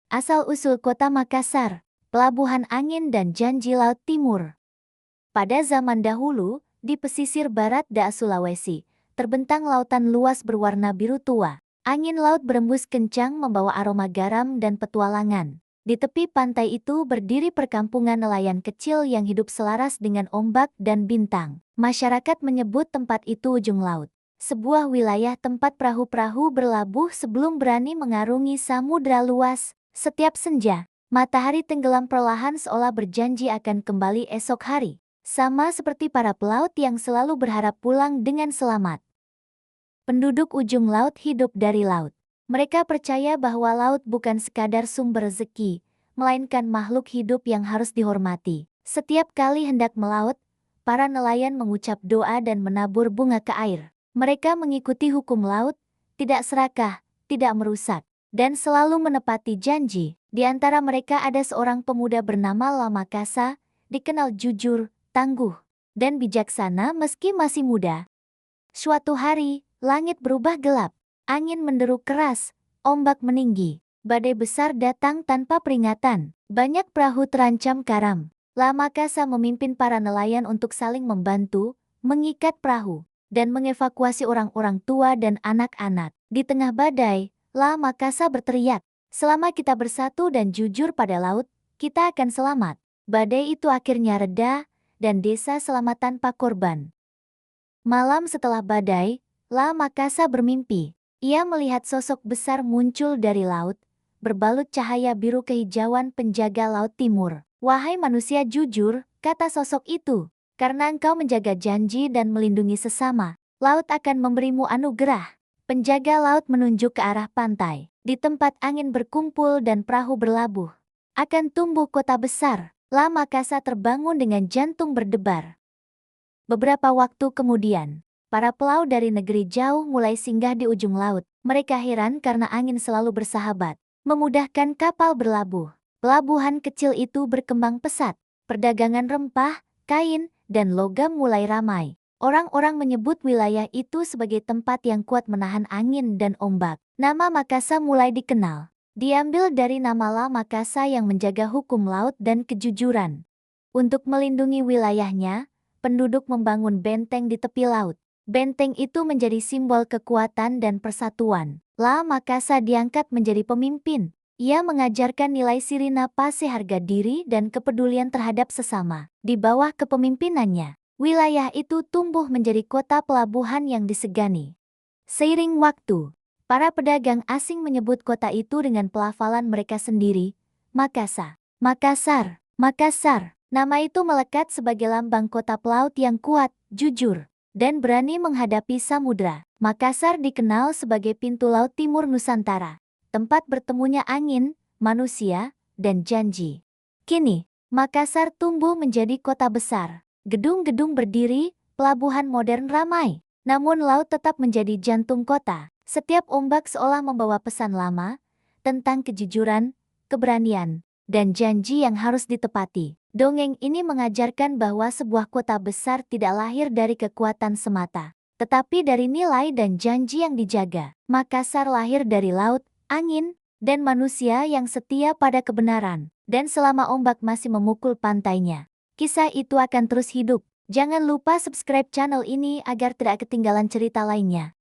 Asal-usul Kota Makassar, Pelabuhan Angin dan Janji Laut Timur. Pada zaman dahulu, di pesisir barat Sulawesi, terbentang lautan luas berwarna biru tua. Angin laut berembus kencang membawa aroma garam dan petualangan. Di tepi pantai itu berdiri perkampungan nelayan kecil yang hidup selaras dengan ombak dan bintang. Masyarakat menyebut tempat itu ujung laut. Sebuah wilayah tempat perahu-perahu berlabuh sebelum berani mengarungi samudra luas. Setiap senja, matahari tenggelam perlahan seolah berjanji akan kembali esok hari. Sama seperti para pelaut yang selalu berharap pulang dengan selamat. Penduduk ujung laut hidup dari laut. Mereka percaya bahwa laut bukan sekadar sumber rezeki, melainkan makhluk hidup yang harus dihormati. Setiap kali hendak melaut, para nelayan mengucap doa dan menabur bunga ke air. Mereka mengikuti hukum laut, tidak serakah, tidak merusak, dan selalu menepati janji. Di antara mereka ada seorang pemuda bernama Lama Kasa, dikenal jujur, tangguh, dan bijaksana meski masih muda. Suatu hari, langit berubah gelap, angin menderu keras, ombak meninggi, badai besar datang tanpa peringatan, banyak perahu terancam karam. Lama Kasa memimpin para nelayan untuk saling membantu, mengikat perahu, dan mengevakuasi orang-orang tua dan anak-anak. Di tengah badai, Lama Kasa berteriak, "Selama kita bersatu dan jujur pada laut, kita akan selamat." Badai itu akhirnya reda, dan desa selamat tanpa korban. Malam setelah badai, Lama Kasa bermimpi. Ia melihat sosok besar muncul dari laut, berbalut cahaya biru kehijauan penjaga laut timur. "Wahai manusia jujur," kata sosok itu, "karena engkau menjaga janji dan melindungi sesama, laut akan memberimu anugerah." Penjaga laut menunjuk ke arah pantai. Di tempat angin berkumpul dan perahu berlabuh, akan tumbuh kota besar. Lama Kasa terbangun dengan jantung berdebar. Beberapa waktu kemudian, para pelaut dari negeri jauh mulai singgah di ujung laut. Mereka heran karena angin selalu bersahabat, memudahkan kapal berlabuh. Pelabuhan kecil itu berkembang pesat. Perdagangan rempah, kain, dan logam mulai ramai. Orang-orang menyebut wilayah itu sebagai tempat yang kuat menahan angin dan ombak. Nama Makassar mulai dikenal. Diambil dari nama Lama Kasa yang menjaga hukum laut dan kejujuran. Untuk melindungi wilayahnya, penduduk membangun benteng di tepi laut. Benteng itu menjadi simbol kekuatan dan persatuan. Lama Kasa diangkat menjadi pemimpin. Ia mengajarkan nilai sirina pase harga diri dan kepedulian terhadap sesama. Di bawah kepemimpinannya, wilayah itu tumbuh menjadi kota pelabuhan yang disegani. Seiring waktu, para pedagang asing menyebut kota itu dengan pelafalan mereka sendiri, Makassar. Makassar, Makassar. Nama itu melekat sebagai lambang kota pelaut yang kuat, jujur, dan berani menghadapi samudra. Makassar dikenal sebagai pintu laut timur Nusantara, tempat bertemunya angin, manusia, dan janji. Kini, Makassar tumbuh menjadi kota besar. Gedung-gedung berdiri, pelabuhan modern ramai. Namun laut tetap menjadi jantung kota. Setiap ombak seolah membawa pesan lama tentang kejujuran, keberanian, dan janji yang harus ditepati. Dongeng ini mengajarkan bahwa sebuah kota besar tidak lahir dari kekuatan semata, tetapi dari nilai dan janji yang dijaga. Makassar lahir dari laut, angin, dan manusia yang setia pada kebenaran. Dan selama ombak masih memukul pantainya, kisah itu akan terus hidup. Jangan lupa subscribe channel ini agar tidak ketinggalan cerita lainnya.